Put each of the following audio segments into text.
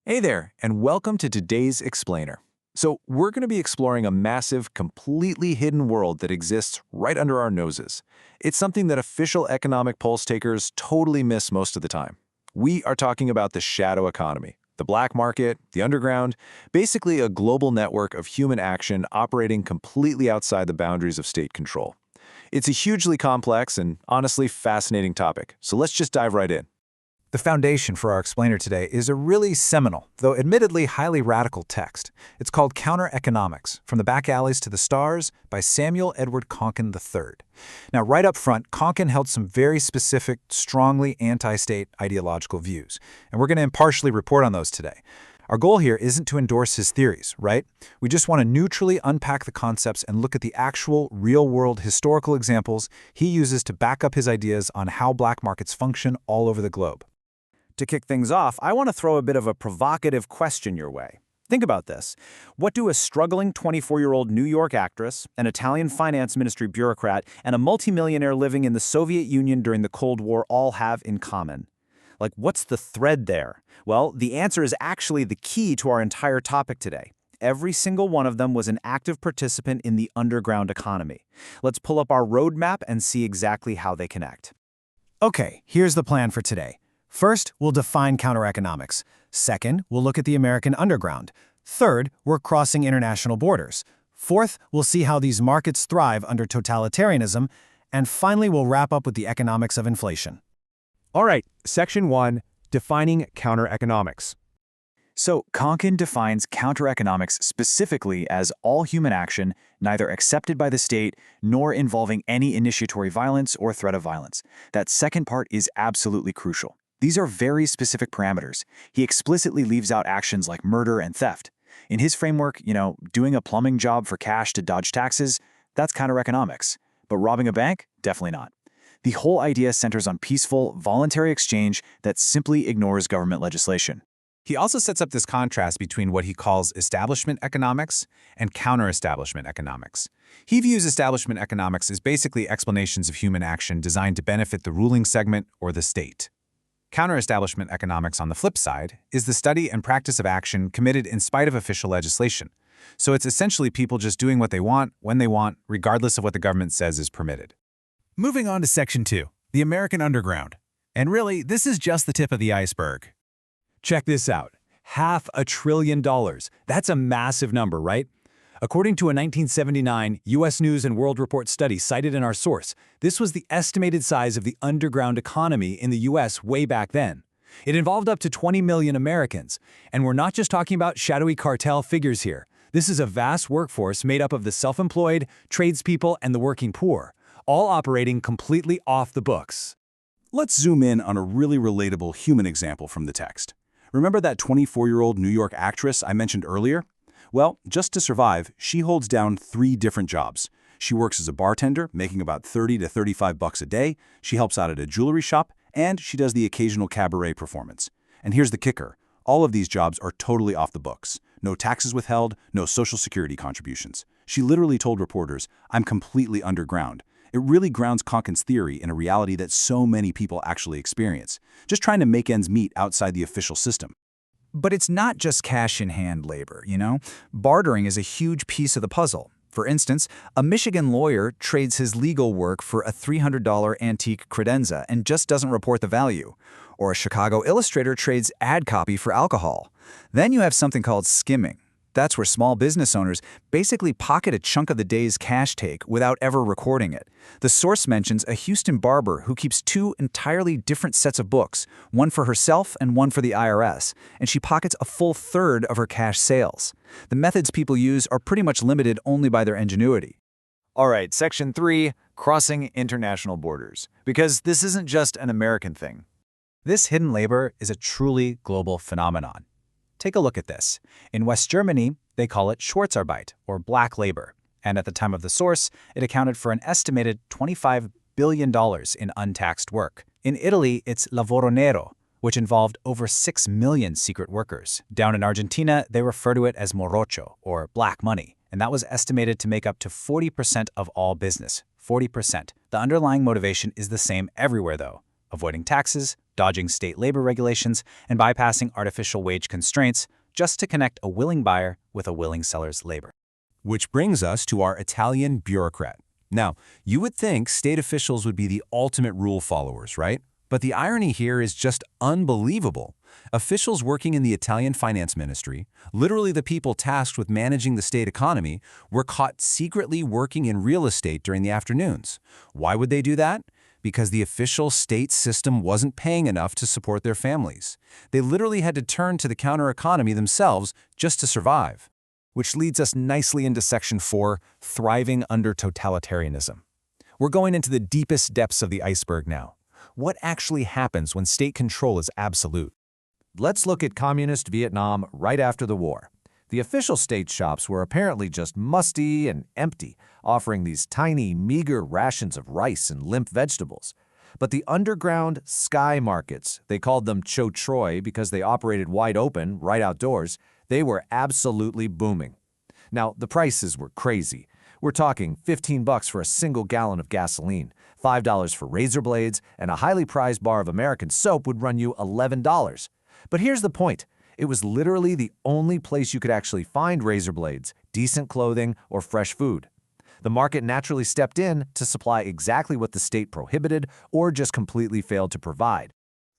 Hey there, and welcome to today's Explainer. So, we're going to be exploring a massive, completely hidden world that exists right under our noses. It's something that official economic pulse takers totally miss most of the time. We are talking about the shadow economy, the black market, the underground, basically a global network of human action operating completely outside the boundaries of state control. It's a hugely complex and honestly fascinating topic, so let's just dive right in. The foundation for our explainer today is a really seminal, though admittedly highly radical text. It's called Counter-Economics, From the Back Alleys to the Stars by Samuel Edward Konkin III. Now, right up front, Konkin held some very specific, strongly anti-state ideological views, and we're going to impartially report on those today. Our goal here isn't to endorse his theories, right? We just want to neutrally unpack the concepts and look at the actual, real-world historical examples he uses to back up his ideas on how black markets function all over the globe. To kick things off, I want to throw a bit of a provocative question your way. Think about this. What do a struggling 24-year-old New York actress, an Italian finance ministry bureaucrat, and a multimillionaire living in the Soviet Union during the Cold War all have in common? Like, what's the thread there? Well, the answer is actually the key to our entire topic today. Every single one of them was an active participant in the underground economy. Let's pull up our roadmap and see exactly how they connect. Okay, here's the plan for today. First, we'll define counter-economics. Second, we'll look at the American underground. Third, we're crossing international borders. Fourth, we'll see how these markets thrive under totalitarianism. And finally, we'll wrap up with the economics of inflation. All right, Section 1, Defining Counter-Economics. So, Konkin defines counter-economics specifically as all human action neither accepted by the state nor involving any initiatory violence or threat of violence. That second part is absolutely crucial. These are very specific parameters. He explicitly leaves out actions like murder and theft. In his framework, doing a plumbing job for cash to dodge taxes, that's counter-economics. But robbing a bank? Definitely not. The whole idea centers on peaceful, voluntary exchange that simply ignores government legislation. He also sets up this contrast between what he calls establishment economics and counter-establishment economics. He views establishment economics as basically explanations of human action designed to benefit the ruling segment or the state. Counter-establishment economics, on the flip side, is the study and practice of action committed in spite of official legislation. So it's essentially people just doing what they want, when they want, regardless of what the government says is permitted. Moving on to Section 2, the American Underground. And really, this is just the tip of the iceberg. Check this out. $500 billion. That's a massive number, right? According to a 1979 U.S. News & World Report study cited in our source, this was the estimated size of the underground economy in the U.S. way back then. It involved up to 20 million Americans. And we're not just talking about shadowy cartel figures here. This is a vast workforce made up of the self-employed, tradespeople, and the working poor, all operating completely off the books. Let's zoom in on a really relatable human example from the text. Remember that 24-year-old New York actress I mentioned earlier? Well, just to survive, she holds down 3 different jobs. She works as a bartender, making about 30 to 35 bucks a day. She helps out at a jewelry shop, and she does the occasional cabaret performance. And here's the kicker. All of these jobs are totally off the books. No taxes withheld, no Social Security contributions. She literally told reporters, "I'm completely underground." It really grounds Konkin's theory in a reality that so many people actually experience, just trying to make ends meet outside the official system. But it's not just cash-in-hand labor, Bartering is a huge piece of the puzzle. For instance, a Michigan lawyer trades his legal work for a $300 antique credenza and just doesn't report the value. Or a Chicago illustrator trades ad copy for alcohol. Then you have something called skimming. That's where small business owners basically pocket a chunk of the day's cash take without ever recording it. The source mentions a Houston barber who keeps 2 entirely different sets of books, one for herself and one for the IRS, and she pockets a full third of her cash sales. The methods people use are pretty much limited only by their ingenuity. All right, Section 3, Crossing International Borders. Because this isn't just an American thing. This hidden labor is a truly global phenomenon. Take a look at this. In West Germany, they call it Schwarzarbeit, or black labor. And at the time of the source, it accounted for an estimated $25 billion in untaxed work. In Italy, it's lavoro nero, which involved over 6 million secret workers. Down in Argentina, they refer to it as morocho, or black money. And that was estimated to make up to 40% of all business. 40%. The underlying motivation is the same everywhere, though. avoiding taxes, dodging state labor regulations, and bypassing artificial wage constraints just to connect a willing buyer with a willing seller's labor. Which brings us to our Italian bureaucrat. Now, you would think state officials would be the ultimate rule followers, right? But the irony here is just unbelievable. Officials working in the Italian finance ministry, literally the people tasked with managing the state economy, were caught secretly working in real estate during the afternoons. Why would they do that? Because the official state system wasn't paying enough to support their families. They literally had to turn to the counter-economy themselves just to survive. Which leads us nicely into Section 4, Thriving Under Totalitarianism. We're going into the deepest depths of the iceberg now. What actually happens when state control is absolute? Let's look at communist Vietnam right after the war. The official state shops were apparently just musty and empty, offering these tiny, meager rations of rice and limp vegetables. But the underground sky markets, they called them Cho Troi because they operated wide open, right outdoors, they were absolutely booming. Now, the prices were crazy. We're talking $15 for a single gallon of gasoline, $5 for razor blades, and a highly prized bar of American soap would run you $11. But here's the point. It was literally the only place you could actually find razor blades, decent clothing, or fresh food. The market naturally stepped in to supply exactly what the state prohibited or just completely failed to provide.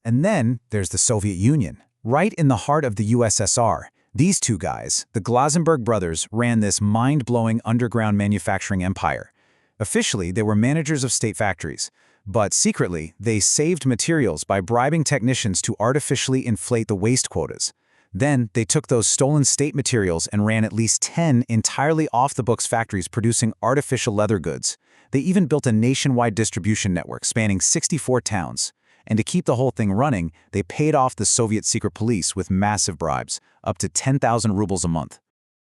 And then there's the Soviet Union. Right in the heart of the USSR, these two guys, the Glasenberg brothers, ran this mind-blowing underground manufacturing empire. Officially, they were managers of state factories, but secretly, they saved materials by bribing technicians to artificially inflate the waste quotas. Then, they took those stolen state materials and ran at least 10 entirely off-the-books factories producing artificial leather goods. They even built a nationwide distribution network spanning 64 towns. And to keep the whole thing running, they paid off the Soviet secret police with massive bribes, up to 10,000 rubles a month.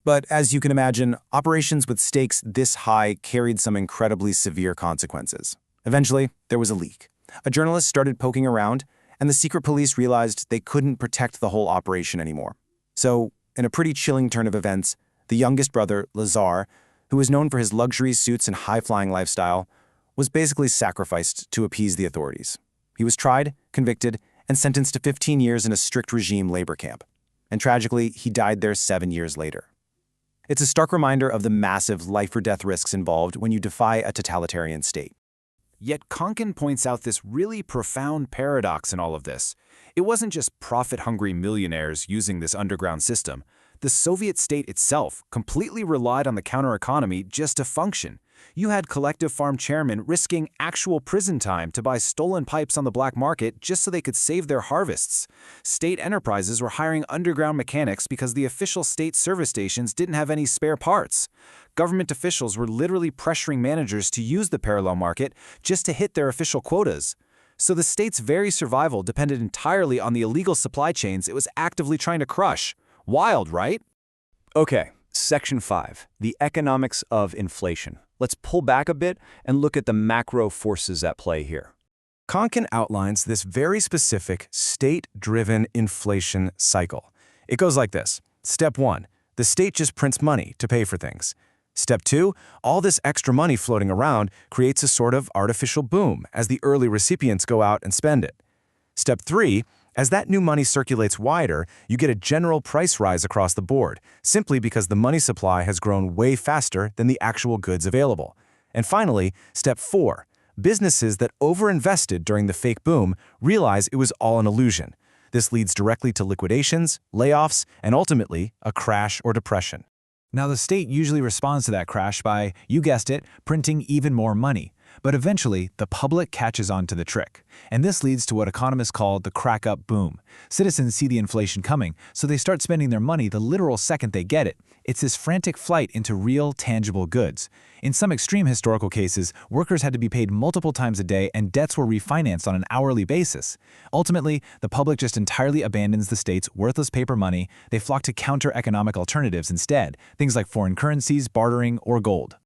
But as you can imagine, operations with stakes this high carried some incredibly severe consequences. Eventually, there was a leak. A journalist started poking around, and the secret police realized they couldn't protect the whole operation anymore. So, in a pretty chilling turn of events, the youngest brother, Lazar, who was known for his luxury suits and high-flying lifestyle, was basically sacrificed to appease the authorities. He was tried, convicted, and sentenced to 15 years in a strict regime labor camp. And tragically, he died there 7 years later. It's a stark reminder of the massive life-or-death risks involved when you defy a totalitarian state. Yet Konkins points out this really profound paradox in all of this. It wasn't just profit-hungry millionaires using this underground system. The Soviet state itself completely relied on the counter-economy just to function. You had collective farm chairmen risking actual prison time to buy stolen pipes on the black market just so they could save their harvests. State enterprises were hiring underground mechanics because the official state service stations didn't have any spare parts. Government officials were literally pressuring managers to use the parallel market just to hit their official quotas. So the state's very survival depended entirely on the illegal supply chains it was actively trying to crush. Wild, right? Okay, Section 5, the economics of inflation. Let's pull back a bit and look at the macro forces at play here. Konkins outlines this very specific state-driven inflation cycle. It goes like this. Step 1, the state just prints money to pay for things. Step 2, all this extra money floating around creates a sort of artificial boom as the early recipients go out and spend it. Step 3, as that new money circulates wider, you get a general price rise across the board, simply because the money supply has grown way faster than the actual goods available. And finally, Step 4, businesses that overinvested during the fake boom realize it was all an illusion. This leads directly to liquidations, layoffs, and ultimately, a crash or depression. Now, the state usually responds to that crash by, you guessed it, printing even more money. But eventually, the public catches on to the trick. And this leads to what economists call the crack-up boom. Citizens see the inflation coming, so they start spending their money the literal second they get it. It's this frantic flight into real, tangible goods. In some extreme historical cases, workers had to be paid multiple times a day and debts were refinanced on an hourly basis. Ultimately, the public just entirely abandons the state's worthless paper money. They flock to counter-economic alternatives instead, things like foreign currencies, bartering, or gold.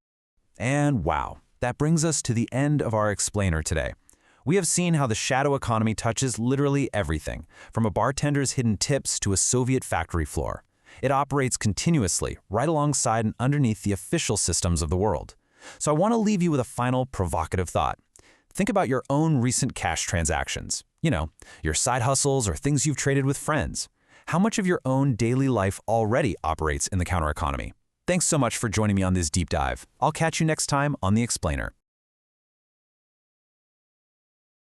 And wow. That brings us to the end of our explainer today. We have seen how the shadow economy touches literally everything, from a bartender's hidden tips to a Soviet factory floor. It operates continuously, right alongside and underneath the official systems of the world. So I want to leave you with a final provocative thought. Think about your own recent cash transactions. You know, your side hustles or things you've traded with friends. How much of your own daily life already operates in the counter economy? Thanks so much for joining me on this deep dive. I'll catch you next time on The Explainer.